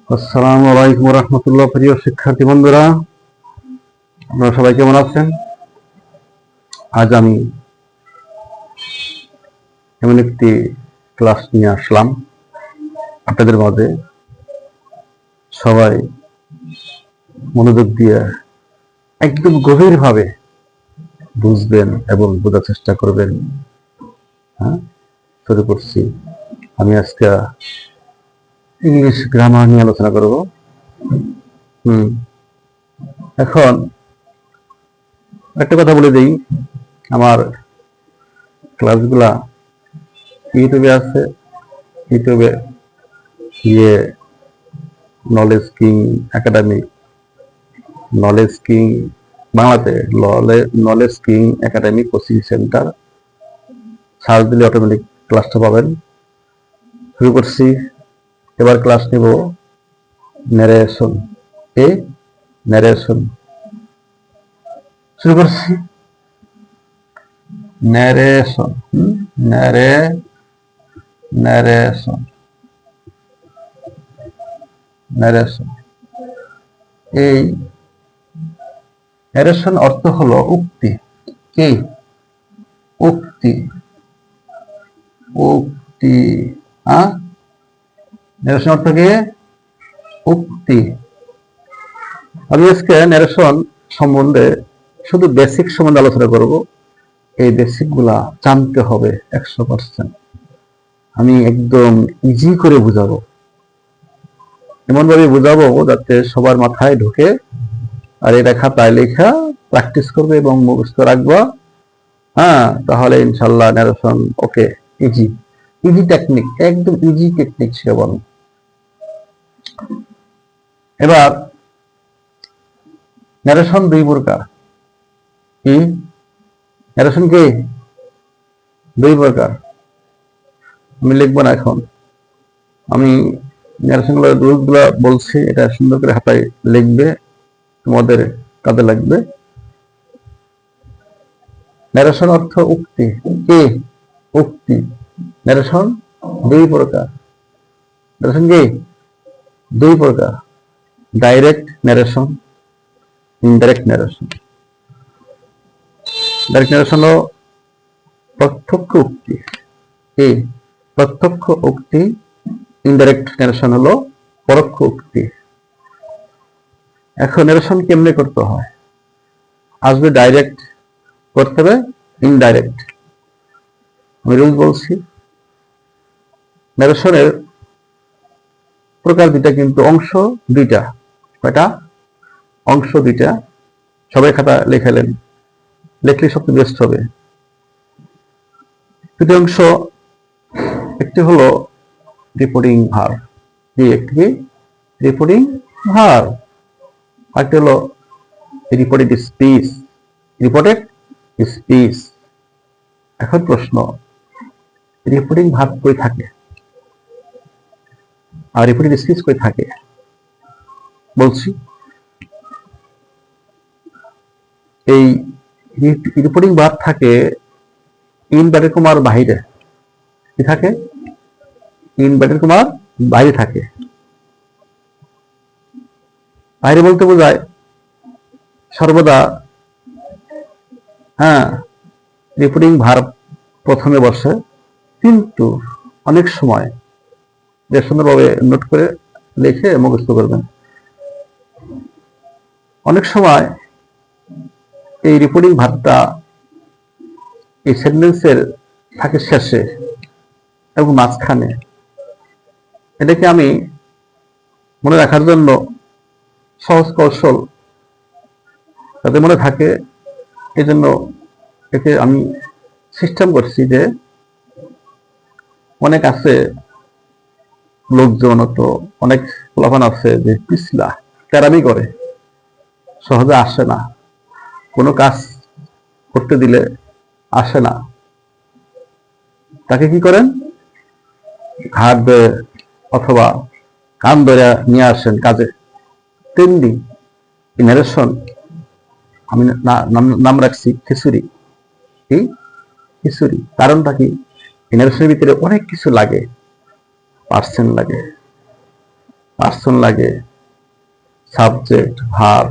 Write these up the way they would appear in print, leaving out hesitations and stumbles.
আসসালামু আলাইকুম রহমতুল্লাহ। প্রিয় শিক্ষার্থী বন্ধুরা, আপনারা সবাই কেমন আছেন? আজ আমি এমন একটি ক্লাস নিয়ে আসলাম আপনাদের মাঝে। সবাই মনোযোগ দিয়ে একদম গভীরভাবে বুঝবেন এবং বোঝার চেষ্টা করবেন। হ্যাঁ, শুরু করছি। আমি আজকে ইংলিশ গ্রামার নিয়ে আলোচনা করব। এখন একটা কথা বলে দিই, আমার ক্লাসগুলা ইউটিউবে আছে। ইউটিউবে গিয়ে knowledge king academy, knowledge king বাংলাতে knowledge king academy coaching centre search দিলে অটোমেটিক ক্লাসটা পাবেন। শুরু করছি। এবার ক্লাস নিব ন্যারেশন। ন্যারেশন শুরু করছি। ন্যারেশন ন্যারেশন ন্যারেশন এই ন্যারেশন অর্থ হলো উক্তি। কি উক্তি? উক্তি। ন্যারেশন অর্থ কি? উক্তি। আমি আজকে ন্যারেশন সম্বন্ধে শুধু বেসিক সম্বন্ধে আলোচনা করব। এই বেসিক গুলা জানতে হবে 100%। আমি একদম ইজি করে বুঝাবো, এমন ভাবে বুঝাবো যাতে সবার মাথায় ঢুকে। আর এটা খাতায় লেখা প্র্যাকটিস করবে এবং মুখস্থ রাখবো। তাহলে ইনশাল্লাহ ন্যারেশন ওকে। ইজি টেকনিক, একদম ইজি টেকনিক সেবন। এবার ন্যারেশন দুই প্রকার। কি ন্যারেশন? কি দুই প্রকার। আমি লিখবো না এখন, আমি ন্যারেশন গুলোর রুলস গুলা বলছি, এটা সুন্দর করে হাতায় লিখবে, তোমাদের কাজে লাগবে। ন্যারেশন অর্থ উক্তি। কি উক্তি? ন্যারেশন দুই প্রকার। ন্যারেশন কি দুই প্রকার? Direct narration, indirect narration. Direct narration হলো প্রত্যক্ষ উক্তি। কি প্রত্যক্ষ উক্তি? ইনডাইরেক্ট ন্যারেশন হলো পরোক্ষ উক্তি। এখন ন্যারেশন কেমনে করতে হয়? আসবে ডাইরেক্ট, করতে হবে ইনডাইরেক্ট। আমি রুল বলছি। ন্যারেশনের প্রকার দুইটা, কিন্তু অংশ দুইটা। কয়টা? অংশ দুইটা। সবাই খাতা লেখালেন, লেখলে সবচেয়ে বেস্ট হবে। দুটি অংশ, একটি হলো রিপোর্টিং ভার্ব। একটি রিপোর্টিং ভার্ব, আরেকটি হলো রিপোর্টেড স্পিচ। Reported speech. এখন প্রশ্ন, রিপোর্টিং ভার্ব কই থাকে আর রিপোর্টেড স্পিচ কই থাকে? বলছি, এই রিপোর্টিং ভার্ব থাকে ইনভার্টেড কমার বাহিরে। কি থাকে? ইনভার্টেড কমার বাইরে থাকে। বাইরে বলতে বোঝায় সর্বদা রিপোর্টিং ভার্ব প্রথমে বসে, কিন্তু অনেক সময় যে সুন্দরভাবে নোট করে লিখে মুখস্থ করবেন, অনেক সময় এই রিপোর্টিং ভার্বটা এই সেন্টেন্সের থাকে শেষে এবং মাঝখানে। এটাকে আমি মনে রাখার জন্য সহজ কৌশল যাতে মনে থাকে, এই জন্য একে আমি সিস্টেম করছি যে অনেক আছে লোকজন, তো অনেক পোলাপান আছে যে পিছলা তেরামি করে, সহজে আসে না, কোনো কাজ করতে দিলে আসে না। তাকে কি করেন? ঘাট ধরে অথবা কান ধরে নিয়ে আসেন কাজে। তেমনি ন্যারেশন আমি নাম রাখছি খিচুড়ি। কি খিচুড়ি? কারণটা কি? ন্যারেশনের ভিতরে অনেক কিছু লাগে, পার্সেন্ট লাগে, পার্সন লাগে, সাবজেক্ট, ভার্ব,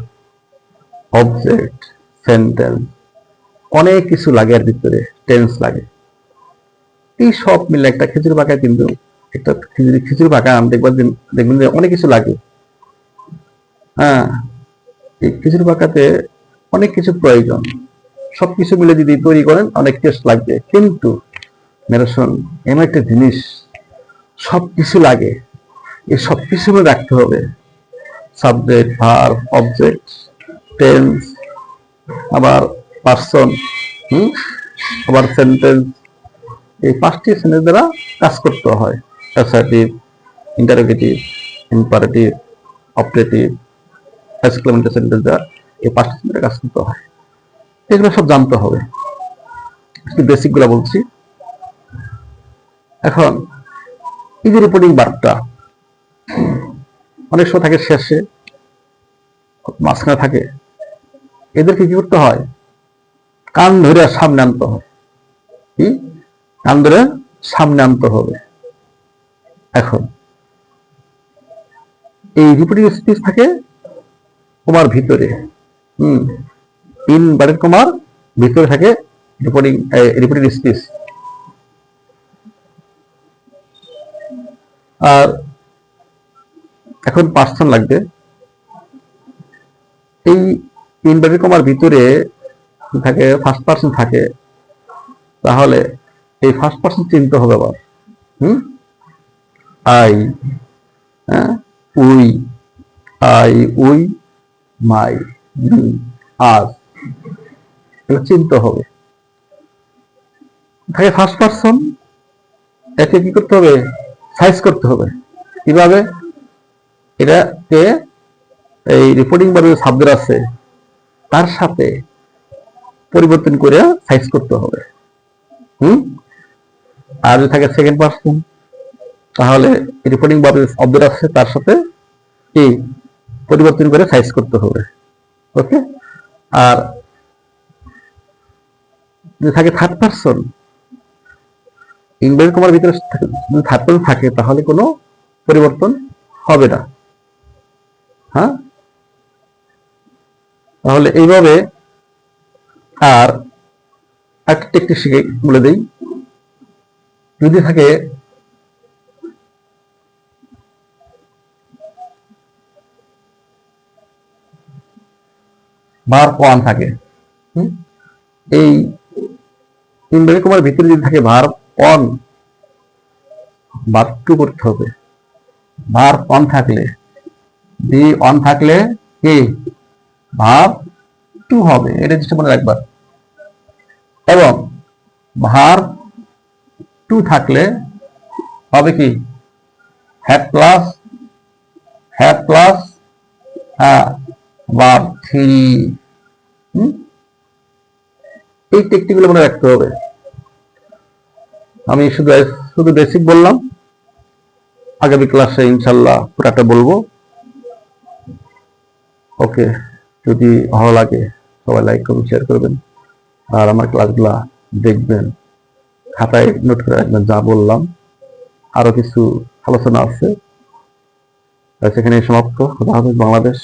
অবজেক্ট, সেন্টেন্স, অনেক কিছু লাগে এর ভিতরে, টেন্স লাগে। এই সব মিলে একটা খিচুড়ি পাকায় কিন্তু একটা খিচুড়ি পাকা দেখবেন যে অনেক কিছু লাগে। হ্যাঁ, এই খিচুড়ি পাকাতে অনেক কিছু প্রয়োজন। সবকিছু মিলে যদি তৈরি করেন অনেক টেস্ট লাগবে। কিন্তু ন্যারেশন এমন একটা জিনিস, সবকিছু লাগে, এই সবকিছু মিলে রাখতে হবে। সাবজেক্ট, ভার্ব, অবজেক্ট, টেন্স, আবার পার্সন, আবার সেন্টেন্স। এই 5টি সেন্টেন্স দ্বারা কাজ করতে হয়। Assertive, interrogative, imperative, operative, exclamatory sentence দ্বারা এই 5টি সেন্টেন্স কাজ করতে হয়। এগুলো সব জানতে হবে। বেসিক গুলা বলছি। এখন এই যে রিপোর্টিং ভার্বটা অনেক সময় থাকে শেষে, মাঝখানে থাকে, এদেরকে কি করতে হয়? কান ধরে সামনে আনতে হয়। কি? কান ধরে সামনে আনতে হবে। এখন এই রিপোর্টিং স্পিচ থাকে কমার ভিতরে, ইনভার্টেড কমার ভিতরে থাকে রিপোর্টিং স্পিচ। আর এখন পার্সন লাগবে। এই ইনভার্টেড কমার ভিতরে থাকে ফার্স্ট পার্সন থাকে, তাহলে এই ফার্স্ট পার্সন চিনতে হবে আবার। আই, উই, মাই, আস, এগুলো চিনতে হবে। থাকে ফার্স্ট পার্সন, একে কি করতে হবে? সাইজ করতে হবে। কিভাবে? এটাকে এই রিপোর্টিং ভার্বের শব্দ আছে তার সাথে পরিবর্তন করে সাইজ করতে হবে। আর যদি থাকে সেকেন্ড পার্সন, তাহলে রিপোর্টিং ভার্বের শব্দ আছে তার সাথে কি পরিবর্তন করে সাইজ করতে হবে। ওকে। আর যদি থাকে থার্ড পার্সন, ইনভার্টেড কমার ভিতরে যদি থার্ড পার্সন থাকে তাহলে কোনো পরিবর্তন হবে না। হ্যাঁ, তাহলে এইভাবে। আর একটা টেকনিক শিখে বলে দেই, যদি থাকে ভার্ব 1 থাকে, এই ইনভার্টেড কমার ভিতরে যদি থাকে ভার্ব 1, ভার্ব 2 করতে হবে। ভার্ব 1 থাকলে, ভি 1 থাকলে কি ভার্ব 2 হবে। এটা জিনিসটা মনে রাখবা। এবং ভার্ব 2 থাকলে হবে কি হ্যাভ প্লাস ভার্ব 3। এই টেকনিকগুলো মনে রাখতে হবে। আমি শুধু বেসিক বললাম, আগামী ক্লাসে ইনশাল্লাহ পুরাটা বলবো। ওকে, যদি ভালো লাগে সবাই লাইক করবেন, শেয়ার করবেন, আর আমার ক্লাসগুলা দেখবেন, খাতায় নোট করে রাখবেন যা বললাম। আরো কিছু আলোচনা আছে, সেখানে সমাপ্ত। খোদা হাফেজ বাংলাদেশ।